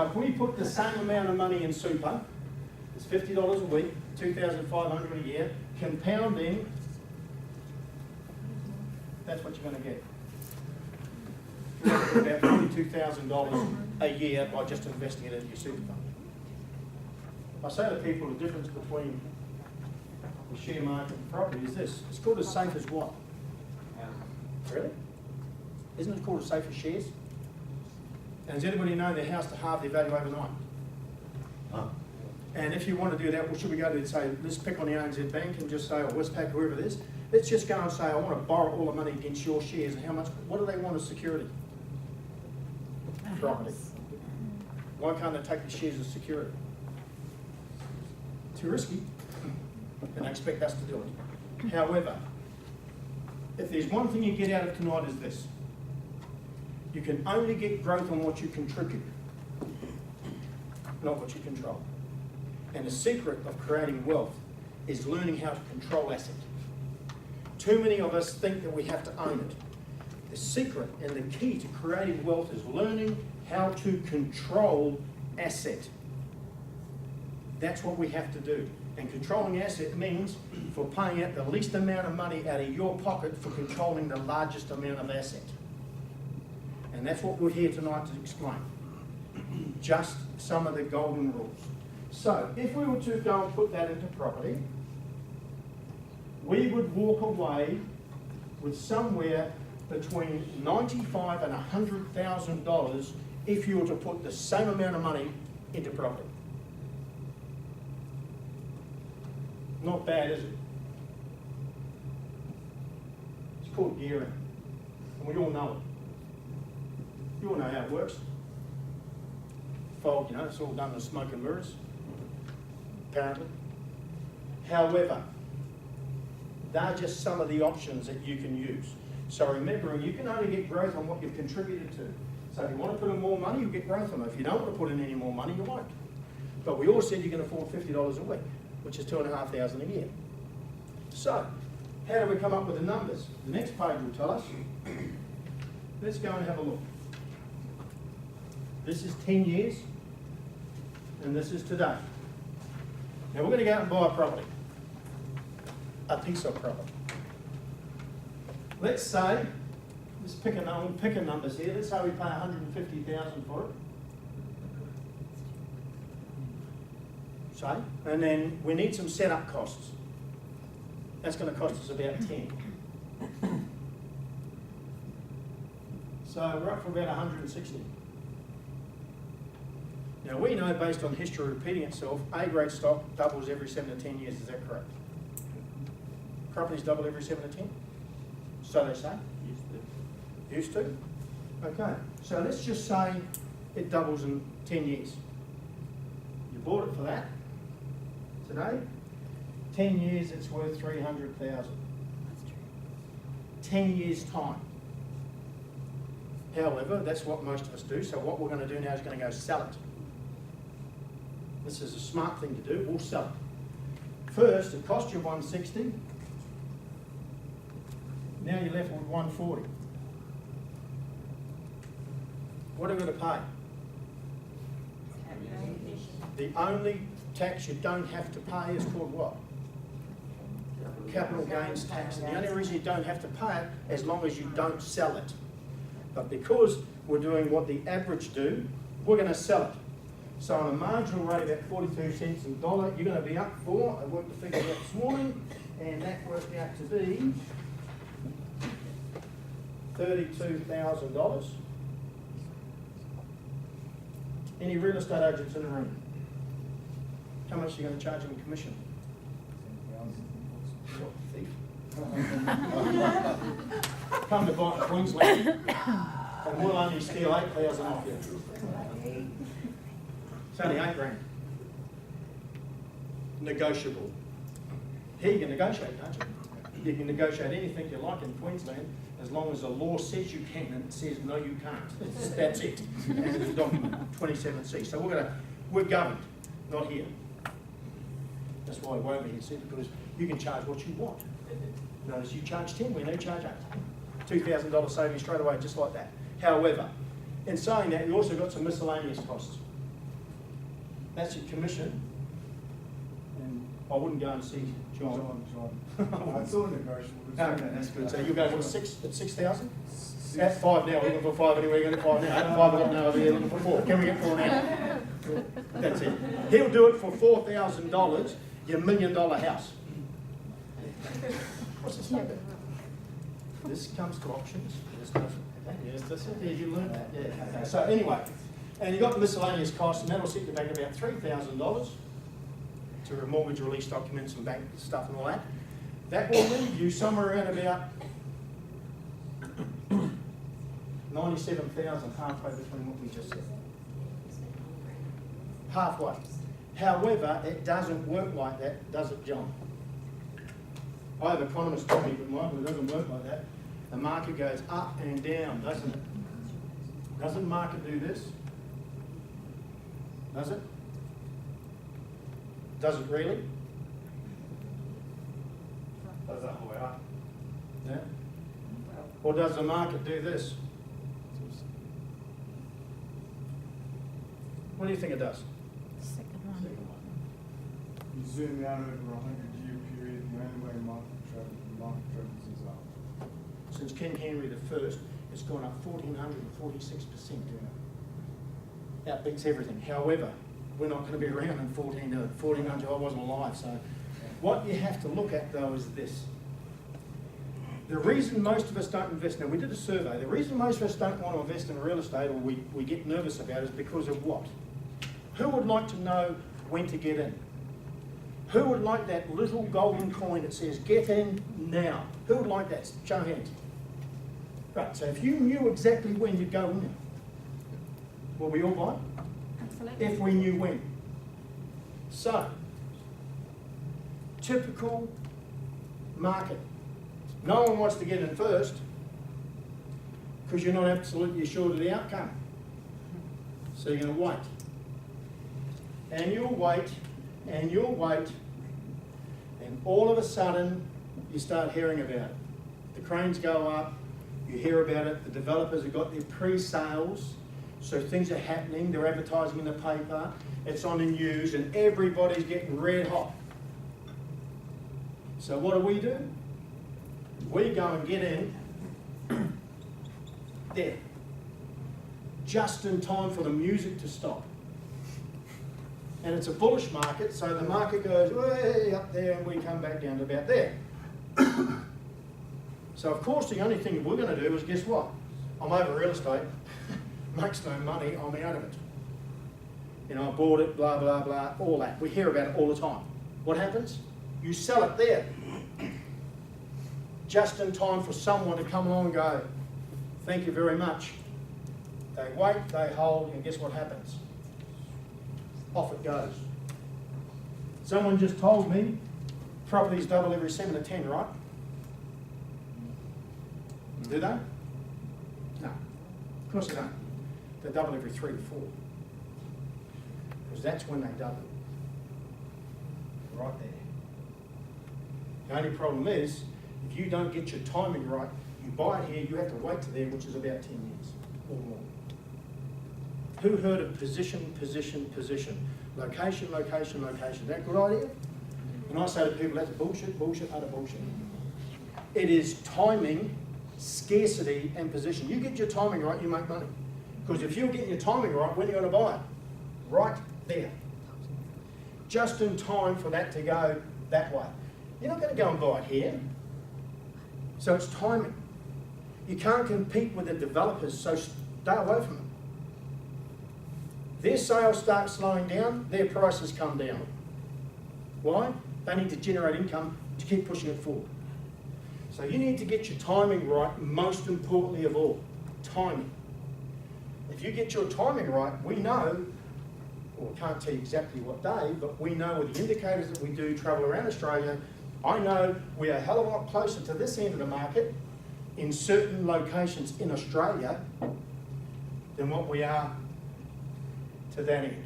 If we put the same amount of money in super, it's $50 a week, $2,500 a year, compounding, that's what you're going to get. You're going to get about $42,000 a year by just investing it in your super fund. I say to people the difference between the share market and property is this. It's called as safe as what? Really? Isn't it called as safe as shares? And does anybody know their house to halve their value overnight? Oh. And if you want to do that, well, should we go to and say, let's pick on the ANZ Bank and just say, or Westpac, whoever it is, let's just go and say, I want to borrow all the money against your shares, and how much, what do they want as security? Property. Why can't they take the shares as security? Too risky, and they expect us to do it. However, if there's one thing you get out of tonight is this. You can only get growth on what you contribute, not what you control. And the secret of creating wealth is learning how to control asset. Too many of us think that we have to own it. The secret and the key to creating wealth is learning how to control asset. That's what we have to do. And controlling asset means for paying out the least amount of money out of your pocket for controlling the largest amount of asset. And that's what we're here tonight to explain. Just some of the golden rules. So, if we were to go and put that into property, we would walk away with somewhere between $95,000 and $100,000 if you were to put the same amount of money into property. Not bad, is it? It's called gearing, and we all know it. You all know how it works. Fog, you know, it's all done with smoke and mirrors, apparently. However, they're just some of the options that you can use. So remembering, you can only get growth on what you've contributed to. So if you want to put in more money, you'll get growth on it. If you don't want to put in any more money, you won't. But we all said you can afford $50 a week, which is $2,500 a year. So, how do we come up with the numbers? The next page will tell us. Let's go and have a look. This is 10 years, and this is today. Now we're going to go out and buy a property, a piece of property. Let's say, let's pick a numbers here. Let's say we pay $150,000 for it. Say, and then we need some setup costs. That's going to cost us about 10. So we're up for about 160. Now we know, based on history repeating itself, A-grade stock doubles every 7 to 10 years. Is that correct? Properties double every 7 to 10? So they say? Used to. Okay, so let's just say it doubles in 10 years. You bought it for that. Today, 10 years it's worth $300,000. That's true. 10 years time. However, that's what most of us do, so what we're going to do now is going to go sell it. This is a smart thing to do, we'll sell it. First, it cost you $160. Now you're left with $140. What are we going to pay? The only tax you don't have to pay is called what? Capital gains tax. And the only reason you don't have to pay it as long as you don't sell it. But because we're doing what the average do, we're going to sell it. So on a marginal rate of about 42 cents a dollar, you're going to be up for, I worked the figure out this morning, and that worked out to be $32,000. Any real estate agents in the room? How much are you going to charge them in commission? What, thief? Come to buy in Queensland, and we'll only steal 8,000 off you. It's only $8,000. Negotiable. Here you can negotiate, can't you? You can negotiate anything you like in Queensland as long as the law says you can and it says no you can't. That's it. And it's a document, 27C. So we're governed, not here. That's why we're over here, see, because you can charge what you want. Notice you charge 10, we now charge 8. $2,000 saving straight away, just like that. However, in saying that, you also got some miscellaneous costs. That's your commission. And I wouldn't go and see John. It's all negotiable. Okay, that's good. So you're going, what, 6,000? At 5 now, we're looking for 5 anyway, you're going to 5 now. At 5, I've got no idea, looking for 4. Can we get 4 now? That's it. He'll do it for $4,000, your $1 million house. What's this number? This comes to options. This doesn't. Yes, that's it. Yeah, you learned that. Yeah. Okay. So anyway, and you've got the miscellaneous costs, and that'll set you back about $3,000 to remortgage release documents and bank stuff and all that. That will leave you somewhere around about 97,000, halfway between what we just said. Halfway. However, it doesn't work like that, does it, John? I have economists tell me, but Michael, it doesn't work like that. The market goes up and down, doesn't it? Doesn't market do this? Does it? Does it really? Does that way up? Yeah. Or does the market do this? What do you think it does? You zoom out over a 100-year period, the only way market travels is up. Since King Henry I, it's gone up 1,446%. Outbeats everything. However, we're not going to be around in 1400. I wasn't alive. So what you have to look at, though, is this. The reason most of us don't invest, now we did a survey, the reason most of us don't want to invest in real estate, or we get nervous about it, is because of what? Who would like to know when to get in? Who would like that little golden coin that says, get in now? Who would like that? Show of hands. Right, so if you knew exactly when you'd go in, will we all buy? Absolutely. If we knew when. So, typical market. No one wants to get in first because you're not absolutely sure of the outcome. So you're going to wait. And you'll wait, and you'll wait, and all of a sudden you start hearing about it. The cranes go up, you hear about it, the developers have got their pre-sales, so things are happening, they're advertising in the paper, it's on the news, and everybody's getting red hot. So what do? We go and get in there, just in time for the music to stop. And it's a bullish market, so the market goes way up there and we come back down to about there. So of course the only thing we're going to do is, guess what? I'm over real estate, makes no money, I'm out of it. You know, I bought it, blah, blah, blah, all that. We hear about it all the time. What happens? You sell it there. Just in time for someone to come along and go, thank you very much. They wait, they hold, and guess what happens? Off it goes. Someone just told me properties double every 7 to 10, right? Do they? No. Of course they don't. They double every 3 to 4. Because that's when they double. Right there. The only problem is, if you don't get your timing right, you buy it here, you have to wait to there, which is about 10 years or more. Who heard of position, position, position? Location, location, location. Is that a good idea? And I say to people, that's bullshit, bullshit, utter bullshit. It is timing, scarcity, and position. You get your timing right, you make money. Because if you're getting your timing right, when are you going to buy it? Right there. Just in time for that to go that way. You're not going to go and buy it here. So it's timing. You can't compete with the developers, so stay away from them. Their sales start slowing down, their prices come down. Why? They need to generate income to keep pushing it forward. So you need to get your timing right, most importantly of all, timing. If you get your timing right, we know, well, we can't tell you exactly what day, but we know with the indicators that we do travel around Australia, I know we are a hell of a lot closer to this end of the market in certain locations in Australia than what we are to that end.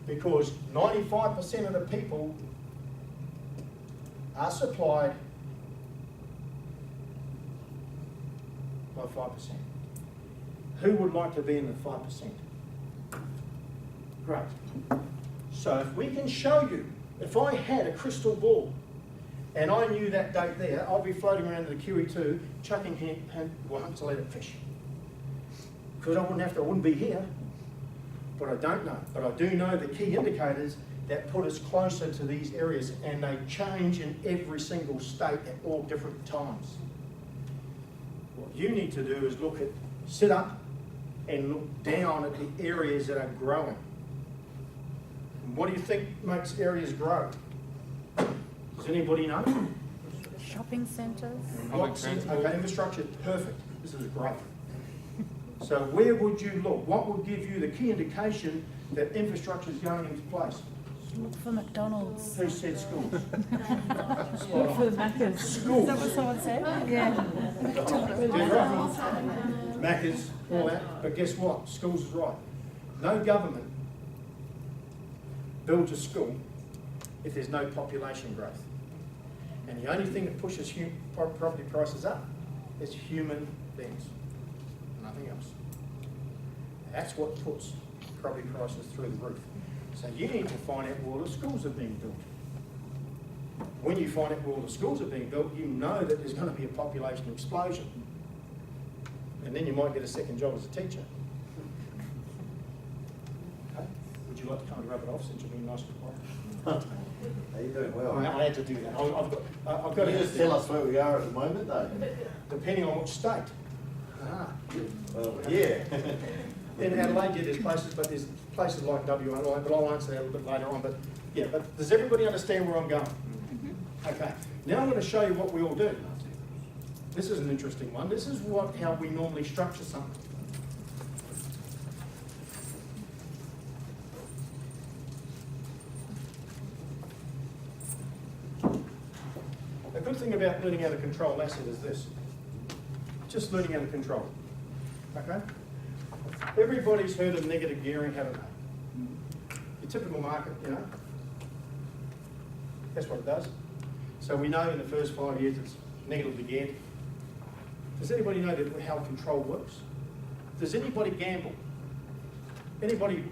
Because 95% of the people are supplied by 5%. Who would like to be in the 5%? Great. So if we can show you, if I had a crystal ball and I knew that date there, I'd be floating around the QE2 chucking hunks of leaded fish. Because I wouldn't be here. But I don't know. But I do know the key indicators that put us closer to these areas, and they change in every single state at all different times. What you need to do is sit up and look down at the areas that are growing. And what do you think makes areas grow? Does anybody know? Shopping centres. Okay, infrastructure, perfect. This is great. So where would you look? What would give you the key indication that infrastructure is going into place? Look for McDonald's. Who said schools? Look for the Macca's. Schools. Is that what someone said? Yeah. Macca's, all that. But guess what? Schools is right. No government builds a school if there's no population growth. And the only thing that pushes property prices up is human beings. Nothing else. That's what puts property prices through the roof. So you need to find out where all the schools are being built. When you find out where all the schools are being built, you know that there's going to be a population explosion. And then you might get a second job as a teacher. Okay? Would you like to kind of rub it off since you're being nice and quiet? You're doing well. I had to do that. I've got Can you to just tell us where we are at the moment, though? depending on which state. Well, yeah. In Adelaide, yeah, there's places, but there's places like WA, but I'll answer that a little bit later on. But yeah, but does everybody understand where I'm going? Okay. Now I'm going to show you what we all do. This is an interesting one. This is how we normally structure something. A good thing about learning how to control asset is this. Just learning how to control it. Okay? Everybody's heard of negative gearing, haven't they? Your typical market, you know. That's what it does. So we know in the first 5 years it's negatively geared. Does anybody know how control works? Does anybody gamble? Anybody